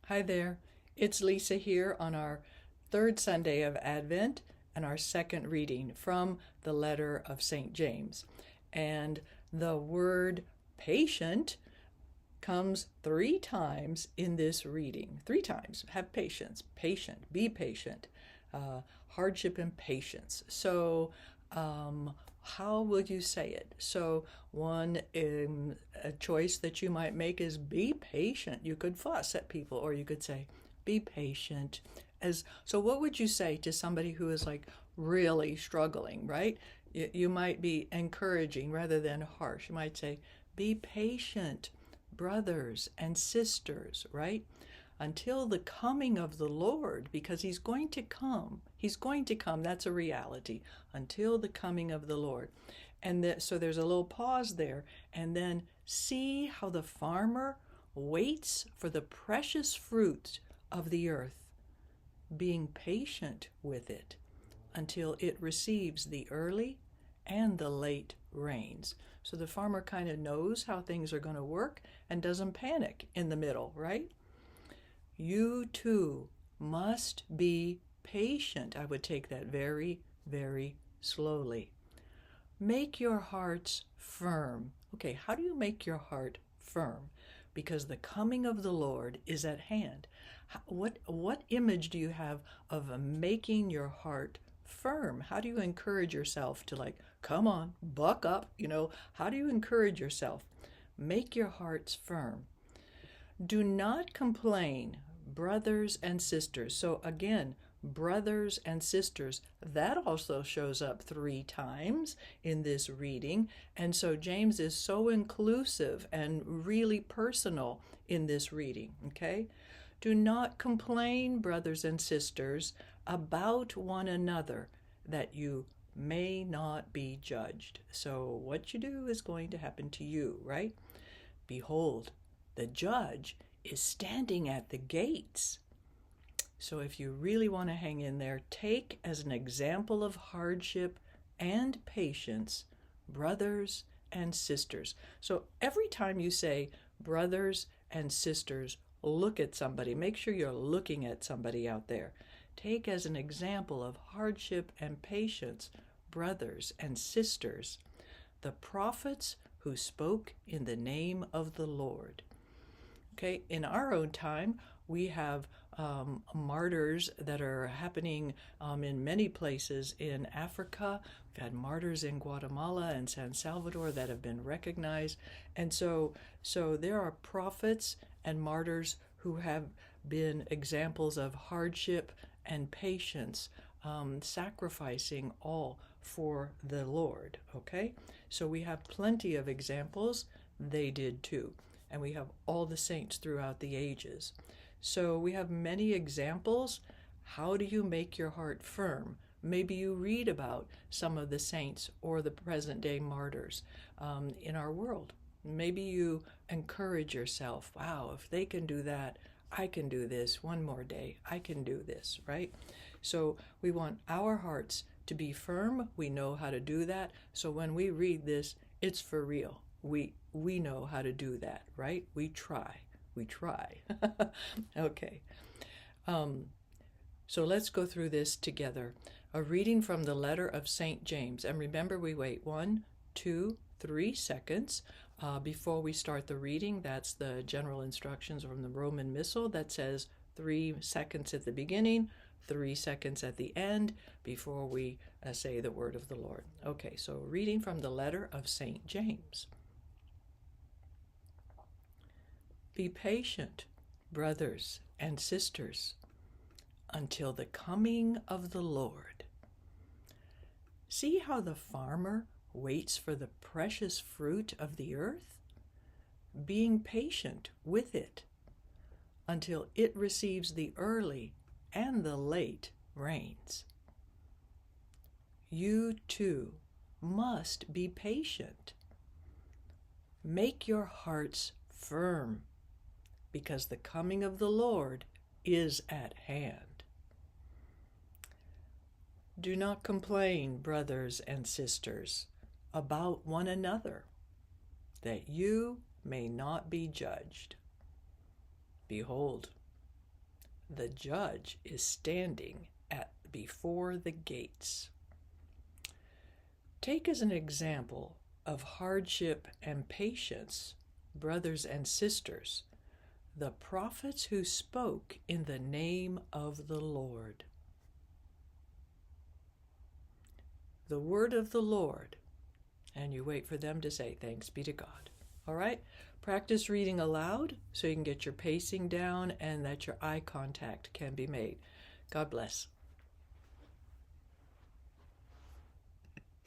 Hi there, it's Lisa here on our third Sunday of Advent and our second reading from the letter of St. James. And the word patient comes three times in this reading. Three times. Have patience, patient, be patient, hardship and patience. So, how will you say it? So, one a choice that you might make is be patient. You could fuss at people, or you could say, be patient. As so, what would you say to somebody who is like really struggling, right? You might be encouraging rather than harsh. You might say, be patient, brothers and sisters, right? Until the coming of the Lord, because he's going to come. He's going to come. That's a reality. Until the coming of the Lord. And so there's a little pause there. And then see how the farmer waits for the precious fruit of the earth, being patient with it until it receives the early and the late rains. So the farmer kind of knows how things are going to work and doesn't panic in the middle, right? You too must be patient. I would take that very, very slowly. Make your hearts firm. Okay, how do you make your heart firm? Because the coming of the Lord is at hand. What image do you have of making your heart firm? How do you encourage yourself to, like, come on, buck up? How do you encourage yourself? Make your hearts firm. Do not complain, brothers and sisters. So again, brothers and sisters, that also shows up three times in this reading. And so James is so inclusive and really personal in this reading, okay? Do not complain, brothers and sisters, about one another, that you may not be judged. So what you do is going to happen to you, right? Behold, the judge is standing at the gates. So if you really want to hang in there, take as an example of hardship and patience, brothers and sisters. So every time you say brothers and sisters, look at somebody. Make sure you're looking at somebody out there. Take as an example of hardship and patience, brothers and sisters, the prophets who spoke in the name of the Lord. Okay, in our own time, we have martyrs that are happening in many places in Africa. We've had martyrs in Guatemala and San Salvador that have been recognized. And so there are prophets and martyrs who have been examples of hardship and patience, sacrificing all for the Lord, okay? So we have plenty of examples. They did too. And we have all the saints throughout the ages. So we have many examples. How do you make your heart firm? Maybe you read about some of the saints or the present day martyrs in our world. Maybe you encourage yourself, wow, if they can do that, I can do this one more day. I can do this, right? So we want our hearts to be firm. We know how to do that. So when we read this, it's for real. We know how to do that, right? We try. Okay. So let's go through this together. A reading from the letter of St. James. And remember, we wait 1, 2, 3 seconds before we start the reading. That's the general instructions from the Roman Missal that says 3 seconds at the beginning, 3 seconds at the end before we say the word of the Lord. Okay, so reading from the letter of St. James. Be patient, brothers and sisters, until the coming of the Lord. See how the farmer waits for the precious fruit of the earth, being patient with it until it receives the early and the late rains. You too must be patient. Make your hearts firm, because the coming of the Lord is at hand. Do not complain, brothers and sisters, about one another, that you may not be judged. Behold, The judge is standing before the gates. Take as an example of hardship and patience, brothers and sisters, the prophets who spoke in the name of the Lord. The word of the Lord, and you wait for them to say, "Thanks be to God." All right? Practice reading aloud so you can get your pacing down and that your eye contact can be made. God bless.